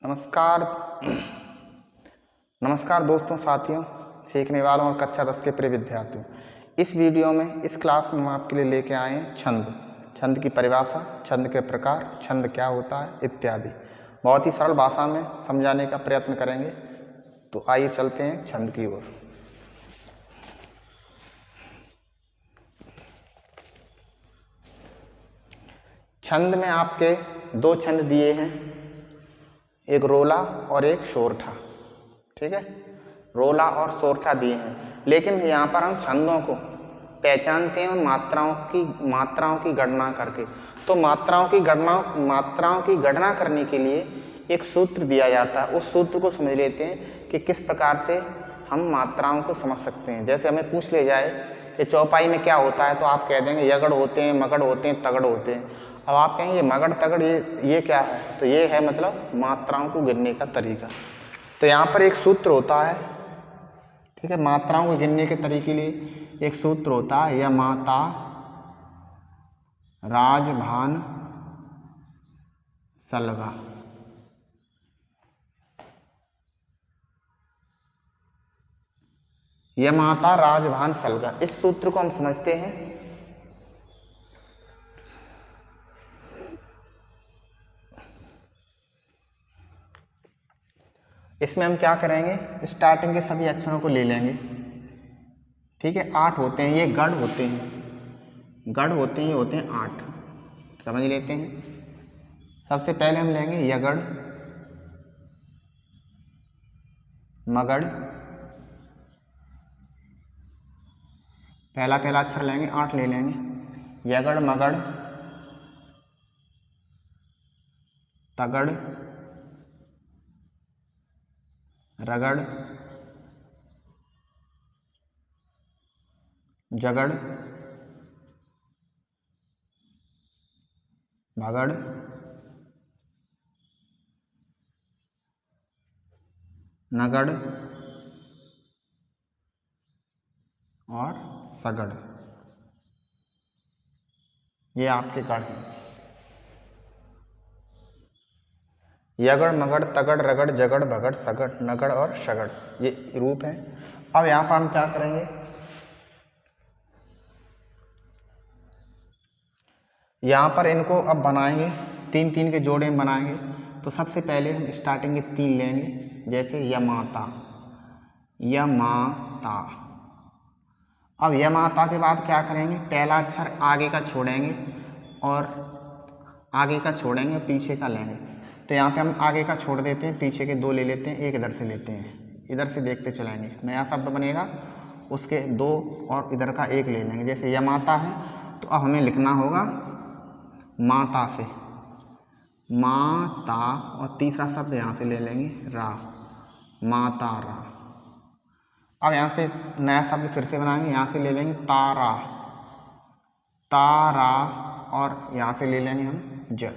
नमस्कार नमस्कार दोस्तों, साथियों, सीखने वालों और कक्षा 10 के प्रिय विद्यार्थियों। इस वीडियो में, इस क्लास में हम आपके लिए लेके आए हैं छंद की परिभाषा, छंद के प्रकार, छंद क्या होता है इत्यादि। बहुत ही सरल भाषा में समझाने का प्रयत्न करेंगे। तो आइए चलते हैं छंद की ओर। छंद में आपके दो छंद दिए हैं, एक रोला और एक सोरठा। ठीक है, रोला और सोरठा दिए हैं, लेकिन यहाँ पर हम छंदों को पहचानते हैं और मात्राओं की गणना करके। तो मात्राओं की गणना करने के लिए एक सूत्र दिया जाता है। उस सूत्र को समझ लेते हैं कि किस प्रकार से हम मात्राओं को समझ सकते हैं। जैसे हमें पूछ ले जाए कि चौपाई में क्या होता है, तो आप कह देंगे यगड़ होते हैं, मगड़ होते हैं, तगड़ होते हैं। अब आप कहेंगे मगड़ तगड़ ये क्या है, तो ये है मतलब मात्राओं को गिनने का तरीका। तो यहाँ पर एक सूत्र होता है, ठीक है, मात्राओं को गिनने के तरीके के लिए एक सूत्र होता है, यमाता राजभान सलगा। यमाता राजभान सलगा, इस सूत्र को हम समझते हैं। इसमें हम क्या करेंगे, स्टार्टिंग के सभी अक्षरों को ले लेंगे। ठीक है, 8 होते हैं, ये गढ़ होते हैं, ये होते हैं 8। समझ लेते हैं। सबसे पहले हम लेंगे यगड़, मगड़, पहला अक्षर लेंगे, 8 ले लेंगे। यगड़, मगड़, तगड़, रगड़, जगड़, भगड़, नगड़ और सगड़। ये आपके गढ़ हैं। यगड़, मगड़, तगड़, रगड़, जगड़, भगड़, सगड़, नगड़ और शगड़, ये रूप हैं। अब यहाँ पर हम क्या करेंगे, यहाँ पर इनको अब बनाएंगे, 3-3 के जोड़े में बनाएंगे। तो सबसे पहले हम स्टार्टिंग के 3 लेंगे, जैसे यमाता, यमाता। अब यमाता के बाद क्या करेंगे, पहला अक्षर आगे का छोड़ेंगे और पीछे का लेंगे। तो यहाँ पे हम आगे का छोड़ देते हैं, पीछे के 2 ले लेते हैं, एक इधर से लेते हैं, इधर से देखते चलाएंगे, नया शब्द बनेगा, उसके 2 और इधर का 1 ले लेंगे। जैसे यमाता है, तो अब हमें लिखना होगा माता से, माता, और तीसरा शब्द यहाँ से ले लेंगे रा, माता रा। अब यहाँ से नया शब्द फिर से बनाएंगे, यहाँ से ले लेंगे तारा, तारा, और यहाँ से ले लेंगे हम ज,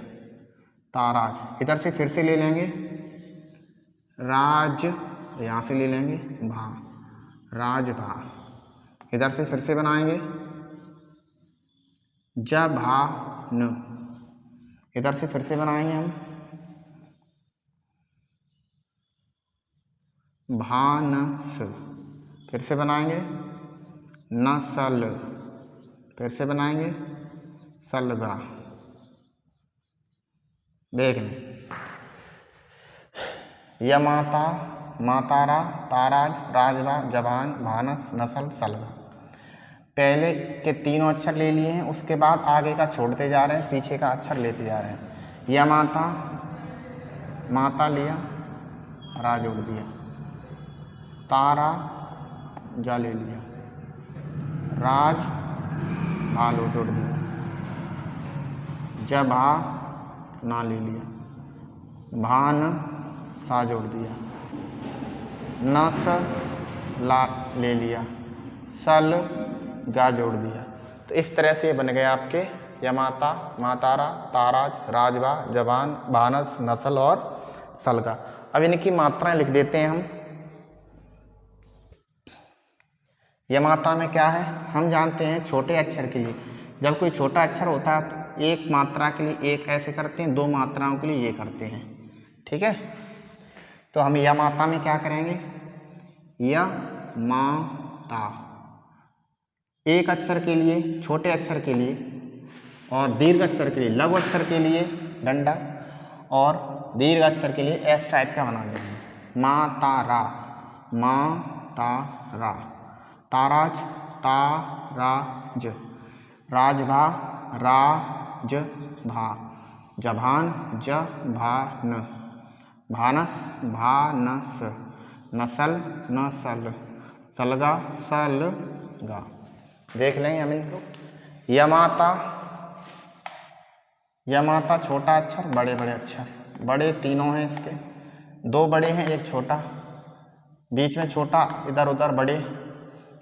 ताराज। इधर से फिर से ले लेंगे राज, यहाँ से ले लेंगे भा, राज भा। इधर से फिर से बनाएंगे ज भा न, इधर से फिर से बनाएंगे हम भानस, फिर से बनाएंगे नसल, फिर से बनाएंगे सलगा। देख लें, यमाता, मातारा, ताराज, राजभा, जबान, भानस, नसल, सलगा। पहले के 3 अक्षर ले लिए हैं, उसके बाद आगे का छोड़ते जा रहे हैं, पीछे का अक्षर लेते जा रहे हैं। यमाता, माता लिया, रा जोड़ दिया, तारा, जा ले लिया, राज, भालो जोड़ दिया, जभा, ना ले लिया, भान, सा जोड़ दिया, नस, ला ले लिया, सल, गा जोड़ दिया। तो इस तरह से बन गए आपके यमाता, मातारा, ताराज, राजभा, जबान, भानस, नसल और सलगा। अब इनकी मात्राएं लिख देते हैं हम। यमाता में क्या है, हम जानते हैं छोटे अक्षर के लिए जब कोई छोटा अक्षर होता है तो एक मात्रा के लिए एक ऐसे करते हैं, 2 मात्राओं के लिए ये करते हैं। ठीक है, तो हम या माता में क्या करेंगे, या माता, एक अक्षर के लिए, छोटे अक्षर के लिए, और दीर्घ अक्षर के लिए, लघु अक्षर के लिए डंडा, और दीर्घ अक्षर के लिए एस टाइप का बना देंगे। मातारा, मातारा, ताराज, ताराज, राजभा, राजभा, जभान, जभान, भानस, भानस, नसल, नसल, सलगा, सलगा। देख लेंगे हम इनको। यमाता, यमाता छोटा अक्षर, बड़े बड़े अक्षर, बड़े तीनों हैं इसके, दो बड़े हैं एक छोटा, बीच में छोटा इधर उधर बड़े,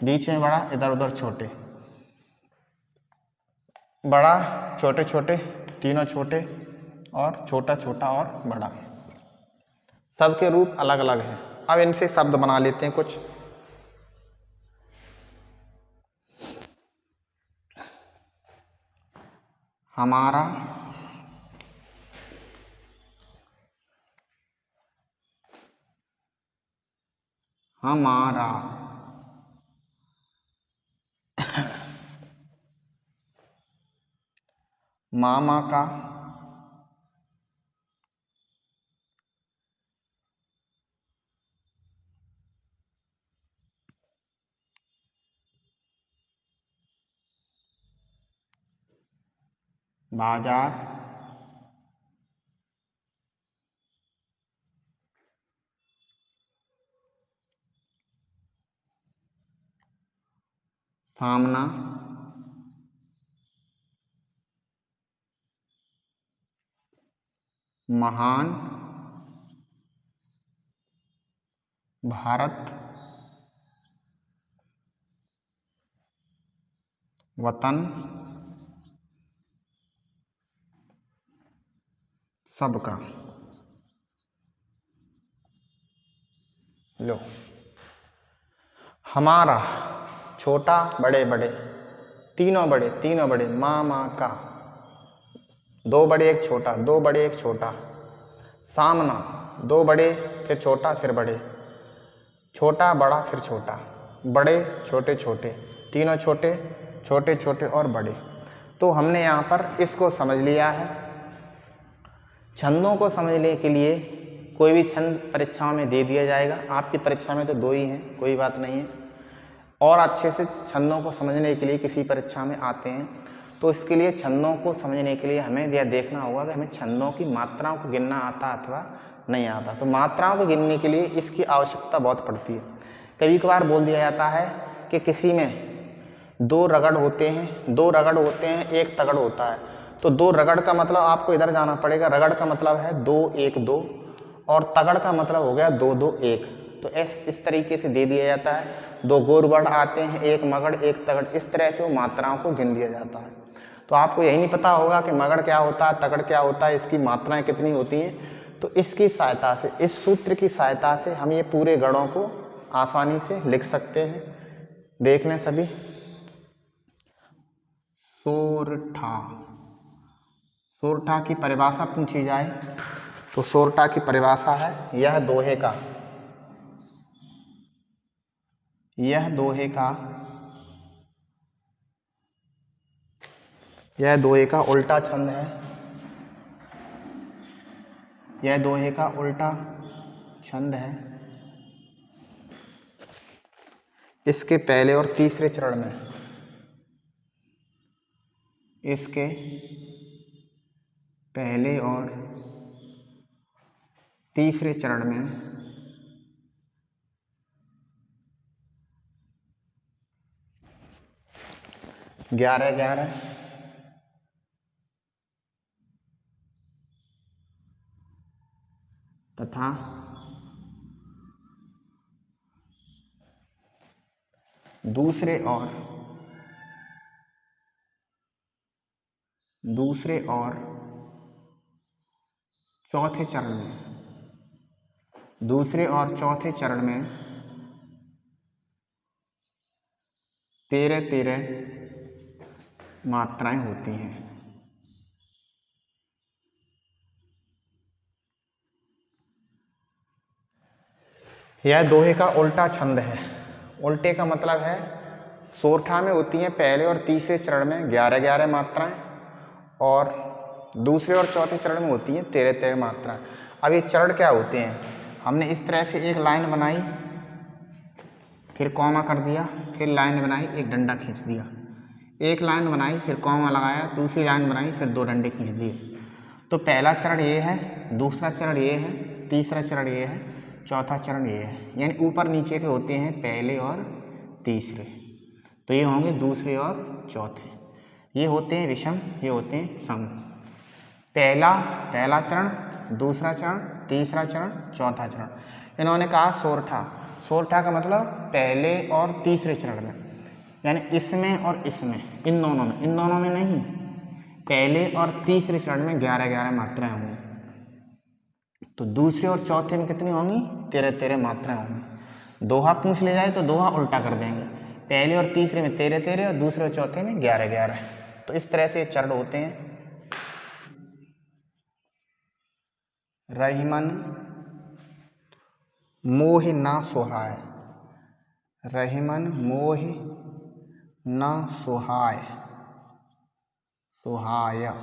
बीच में बड़ा इधर उधर छोटे, बड़ा छोटे छोटे, तीनों छोटे, और छोटा छोटा और बड़ा। सबके रूप अलग अलग हैं। अब इनसे शब्द बना लेते हैं कुछ। हमारा, हमारा, मामा का, बाजार, सामना, महान, भारत, वतन, सबका। लो, हमारा, छोटा बड़े बड़े, तीनों बड़े तीनों बड़े, मामा का, दो बड़े एक छोटा, दो बड़े एक छोटा, सामना, दो बड़े फिर छोटा फिर बड़े, छोटा बड़ा फिर छोटा, बड़े छोटे छोटे, तीनों छोटे, छोटे छोटे और बड़े। तो हमने यहाँ पर इसको समझ लिया है। छंदों को समझने के लिए कोई भी छंद परीक्षाओं में दे दिया जाएगा। आपकी परीक्षा में तो दो ही हैं, कोई बात नहीं है। और अच्छे से छंदों को समझने के लिए किसी परीक्षा में आते हैं, तो इसके लिए छंदों को समझने के लिए हमें यह देखना होगा कि हमें छंदों की मात्राओं को गिनना आता अथवा नहीं आता। तो मात्राओं को गिनने के लिए इसकी आवश्यकता बहुत पड़ती है। कभी कभार बोल दिया जाता है कि किसी में दो रगड़ होते हैं, दो रगड़ होते हैं, एक तगड़ होता है। तो दो रगड़ का मतलब आपको इधर जाना पड़ेगा। रगड़ का मतलब है दो एक दो, और तगड़ का मतलब हो गया दो दो एक। तो इस तरीके से दे दिया जाता है। दो गोरबड़ आते हैं, एक मगड़ एक तगड़, इस तरह से वो मात्राओं को गिन दिया जाता है। तो आपको यही नहीं पता होगा कि मगड़ क्या होता है, तगड़ क्या होता है, इसकी मात्राएं कितनी होती हैं। तो इसकी सहायता से, इस सूत्र की सहायता से हम ये पूरे गणों को आसानी से लिख सकते हैं। देख लें सभी। सोरठा, सोरठा की परिभाषा पूछी जाए तो सोरठा की परिभाषा है, यह दोहे का, यह दोहे का, यह दोहे का उल्टा छंद है, यह दोहे का उल्टा छंद है। इसके पहले और तीसरे चरण में, इसके पहले और तीसरे चरण में ग्यारह ग्यारह तथा दूसरे और चौथे चरण में, दूसरे और चौथे चरण में 13-13 मात्राएं होती हैं। यह दोहे का उल्टा छंद है। उल्टे का मतलब है सोरठा में होती हैं पहले और तीसरे चरण में 11-11 मात्राएं और दूसरे और चौथे चरण में होती हैं 13-13 मात्राएं। अब ये चरण क्या होते हैं, हमने इस तरह से एक लाइन बनाई, फिर कॉमा कर दिया, फिर लाइन बनाई, एक डंडा खींच दिया, एक लाइन बनाई, फिर कॉमा लगाया, दूसरी लाइन बनाई, फिर 2 डंडे खींच दिए। तो पहला चरण ये है, दूसरा चरण ये है, तीसरा चरण ये है, चौथा चरण ये है। यानी ऊपर नीचे के होते हैं पहले और तीसरे, तो ये होंगे दूसरे और चौथे। ये होते हैं विषम, ये होते हैं सम। पहला चरण, दूसरा चरण, तीसरा चरण, चौथा चरण। इन्होंने कहा सोरठा। सोरठा का मतलब पहले और तीसरे चरण में, यानी इसमें और इसमें, इन दोनों में नहीं, पहले और तीसरे चरण में 11-11 मात्राएं होंगी। तो दूसरे और चौथे में कितनी होंगी? 13-13 मात्राएं होंगी। दोहा पूछ ले जाए तो दोहा उल्टा कर देंगे, पहले और तीसरे में 13-13 और दूसरे और चौथे में 11-11। तो इस तरह से चरण होते हैं। रहीमन मोहि ना सुहाय, रहीमन मोहि ना सुहाय, सुहाय,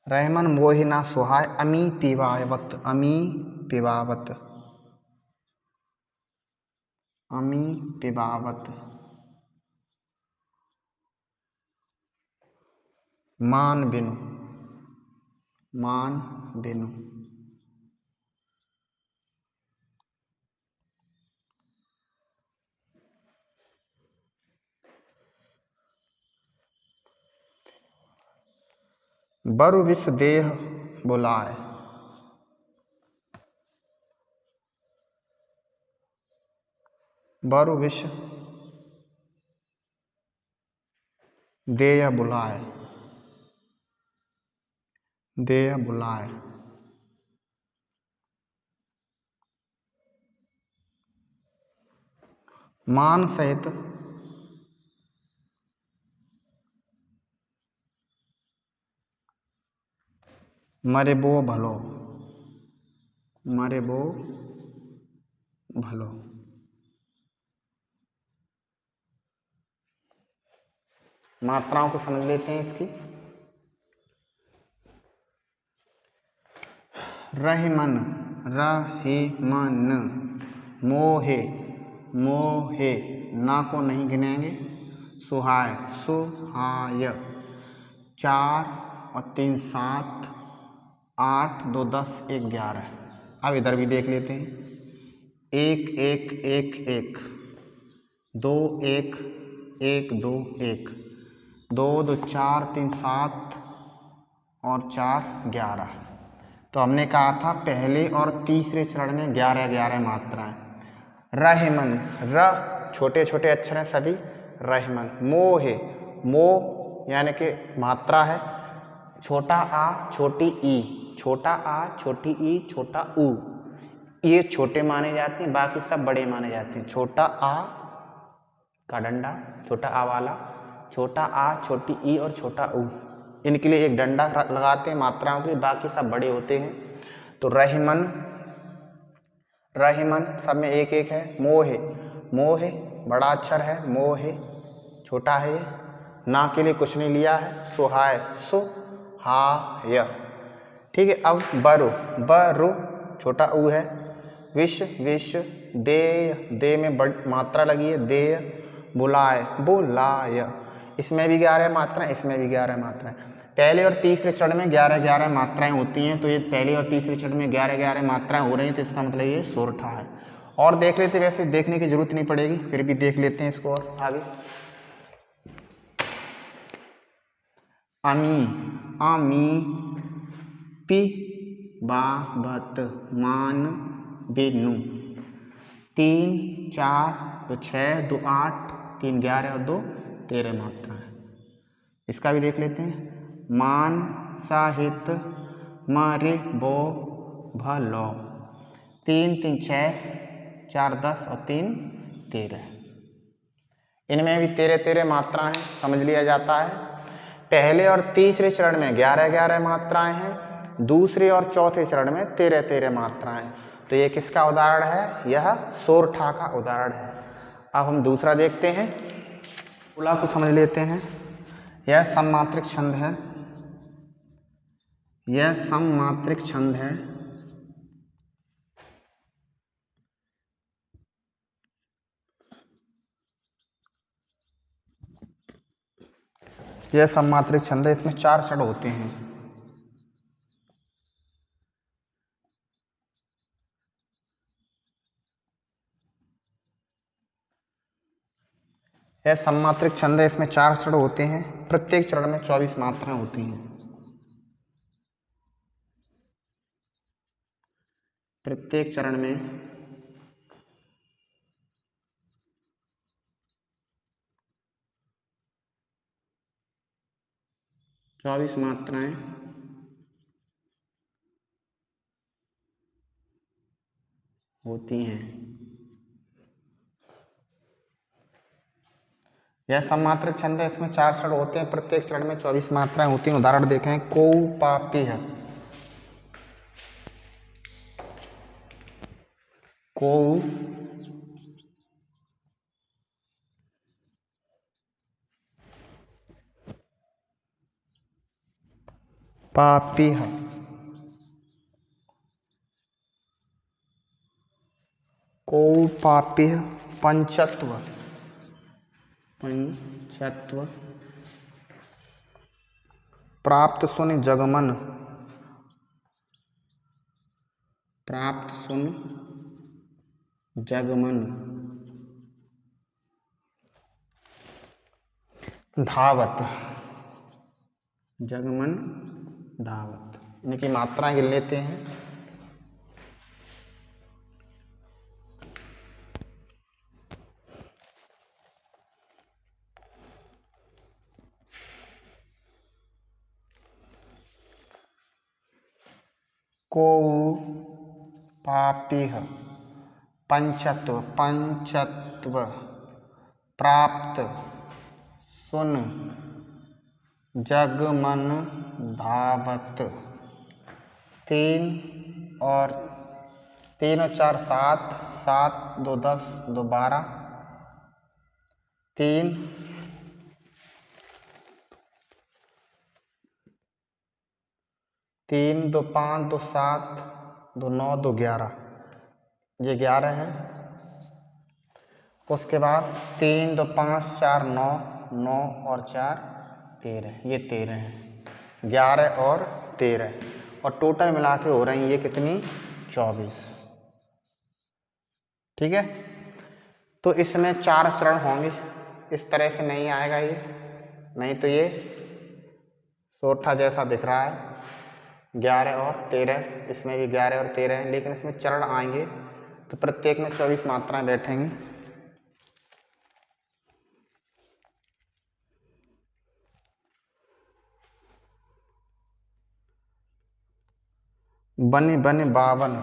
रहमन मोहि ना सुहाय, अमी पिबावत, अमी पिबावत, अमी पिबावत, मान बिनु, मान बिनु, बरु विष देह बुलाए, बरु विष देय बुलाए, देय बुलाए, मान सहित मरे बो भलो, मरे बो भलो। मात्राओं को समझ लेते हैं इसकी। रहीमन, रहीमन, मोहे, मोहे, ना को नहीं गिनेंगे, सुहाय, सुहाय, 4 और 3 7, 8 2 10 1 11। अब इधर भी देख लेते हैं, 1 1 1 1, 2 1 1 2 1, 2 2 4 3 7 और 4 11। तो हमने कहा था पहले और तीसरे चरण में 11-11 मात्राएं। रहमन, र छोटे छोटे अक्षर हैं सभी, रहमन। मोहे, मो यानी कि मात्रा है, छोटा आ छोटी ई, छोटा आ छोटी ई छोटा ऊ, ये छोटे माने जाते हैं, बाकी सब बड़े माने जाते हैं। छोटा आ का डंडा, छोटा आ वाला, छोटा आ छोटी ई और छोटा ऊ, इनके लिए एक डंडा लगाते हैं मात्राओं के लिए, बाकी सब बड़े होते हैं। तो रहमन, रहमन सब में 1 1 है। मोहे, मोहे बड़ा अक्षर है, मोहे छोटा है, ये ना के लिए कुछ नहीं लिया है। सुहाय, सुहाय, ठीक है। अब बरु, बरु छोटा ऊ है। विष, विष, देय, दे में बड़ी मात्रा लगी है, देय, बुलाए, बुलाय, इसमें भी 11 मात्राएं, इसमें भी 11 मात्राएं। पहले और तीसरे चरण में 11-11 मात्राएं होती हैं, तो ये पहले और तीसरे चरण में 11-11 मात्राएं हो रही हैं, तो इसका मतलब ये सोरठा है। और देख लेते, वैसे देखने की जरूरत नहीं पड़ेगी, फिर भी देख लेते हैं इसको और आगे। अमी, अमी पिबावत, मान बिनु, 3 4 2 6 2 8 3 11 और 2 13 मात्राएं। इसका भी देख लेते हैं। मान साहित मरे बो भलो, 3 3 6 4 10 और 3 13। इनमें भी 13-13 मात्राएं हैं, समझ लिया जाता है। पहले और तीसरे चरण में 11-11 मात्राएं हैं, दूसरे और चौथे चरण में 13-13 मात्राएं। तो ये किसका उदाहरण है? यह सोरठा का उदाहरण है। अब हम दूसरा देखते हैं, रोला को समझ लेते हैं। यह सममात्रिक छंद है, यह सममात्रिक छंद है। यह सममात्रिक छंद है, इसमें 4 छड़ होते हैं। यह सममात्रिक छंद है, इसमें 4 चरण होते हैं। प्रत्येक चरण में 24 मात्राएं होती हैं। प्रत्येक चरण में 24 मात्राएं होती हैं। यह सममात्रिक छंद है, इसमें 4 चरण होते हैं। प्रत्येक चरण में 24 मात्राएं होती हैं। उदाहरण देखें, को पापी है, को पापी है, को पापी है। पंचत्व, पंचत्व। प्राप्त सुन जगमन, प्राप्त सुन जगमन। धावत, जगमन धावत। इनकी मात्राएं गिन लेते हैं। को पापीह, पंचत्व, पंचत्व। प्राप्त सुन जगमन धावत। 3 और 4 7, 7 2 10 2 12। 3 3 2 5 2 7 2 9 2 11। ये 11 है। उसके बाद 3 2 5 4 9, 9 और 4 13। ये 13 है। 11 और 13 और टोटल मिला के हो रही हैं ये कितनी? 24। ठीक है। तो इसमें 4 चरण होंगे। इस तरह से नहीं आएगा ये, नहीं तो ये सोरठा जैसा दिख रहा है। 11 और 13, इसमें भी 11 और 13 है, लेकिन इसमें चरण आएंगे तो प्रत्येक में 24 मात्राएं बैठेंगी। बने बने 52,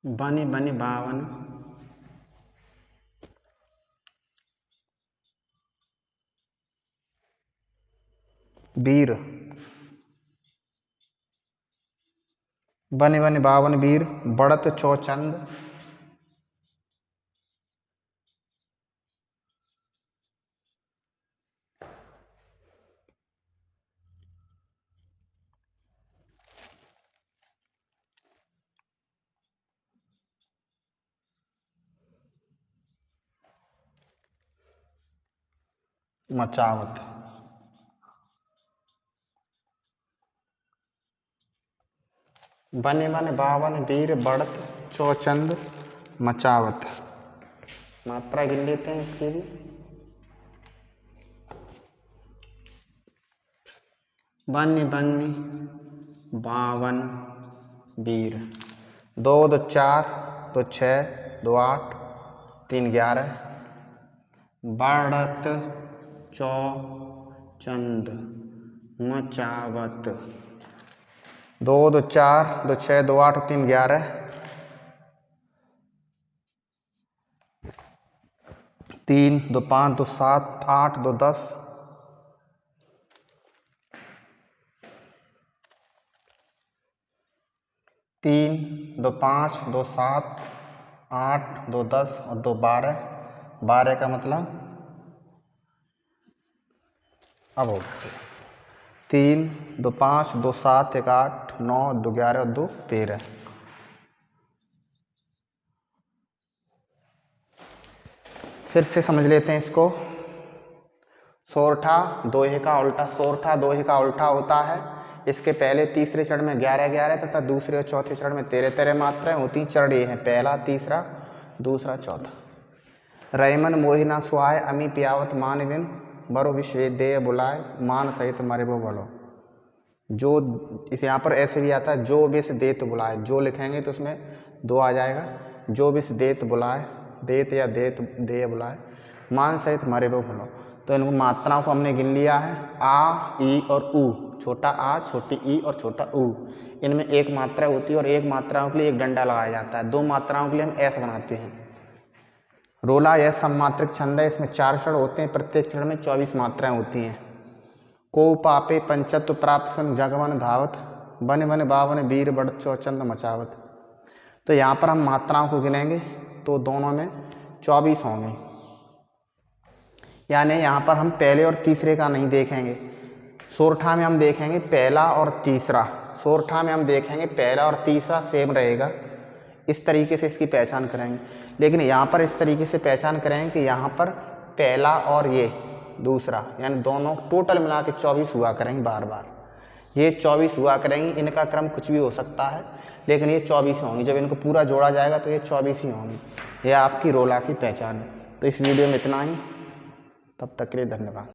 बने बने 52। वीर, बने बने 52 वीर। बढ़त चौचंद, मचावत। बने बने 52 वीर, बढ़त चौचंद मचावत। मात्रा गिन लेते हैं इसकी भी। बने बने 52 वीर। 2 2 4 2 6 2 8 3 11। बढ़त चौचंद मचावत। 2 2 4 2 6 2 8 3 11। 3 2 5 2 7 8 2 10 3 2 5 2 7 8 2 10 और 2 12 12 का मतलब अब होगा 3 2 5 2 7 1 8 9 2 11 और 2 13। फिर से समझ लेते हैं इसको। सोरठा दोहे का उल्टा, सोरठा दोहे का उल्टा होता है। इसके पहले तीसरे चरण में 11 11 तथा दूसरे और चौथे चरण में 13 13 मात्राएं होती। चरण ये हैं, पहला, तीसरा, दूसरा, चौथा। रैमन मोहिना सुहाय अमी पियावत मान बिन बरो विश्वेदेय बुलाए मान सहित मरे वो बोलो। जो इस यहाँ पर ऐसे भी आता है, जो विष देत बुलाए, जो लिखेंगे तो उसमें 2 आ जाएगा। जो विष देत बुलाए, देत या देत देय बुलाए मान सहित मरे वो बोलो। तो इन मात्राओं को हमने गिन लिया है, आ, ई और ऊ। छोटा आ, छोटी ई और छोटा ऊ। इनमें एक मात्रा होती है और एक मात्राओं के लिए एक डंडा लगाया जाता है। 2 मात्राओं के लिए हम ऐसा बनाते हैं। रोला यह सममात्रिक छंद है। इसमें 4 चरण होते हैं, प्रत्येक चरण में 24 मात्राएं होती हैं। को पापे पंचत्व प्राप्त सुन जगवन धावत बन बन बावन वीर बड़ चौचंद मचावत। तो यहाँ पर हम मात्राओं को गिनेंगे तो दोनों में 24 होंगे। यानी यहाँ पर हम पहले और तीसरे का नहीं देखेंगे। सोरठा में हम देखेंगे पहला और तीसरा। सोरठा में हम देखेंगे पहला और तीसरा सेम रहेगा। इस तरीके से इसकी पहचान करेंगे। लेकिन यहाँ पर इस तरीके से पहचान करेंगे कि यहाँ पर पहला और ये दूसरा, यानी दोनों टोटल मिला के 24 हुआ करेंगे। बार बार ये 24 हुआ करेंगी। इनका क्रम कुछ भी हो सकता है, लेकिन ये 24 होंगी। जब इनको पूरा जोड़ा जाएगा तो ये 24 ही होंगी। ये आपकी रोला की पहचान है। तो इस वीडियो में इतना ही। तब तक के लिए धन्यवाद।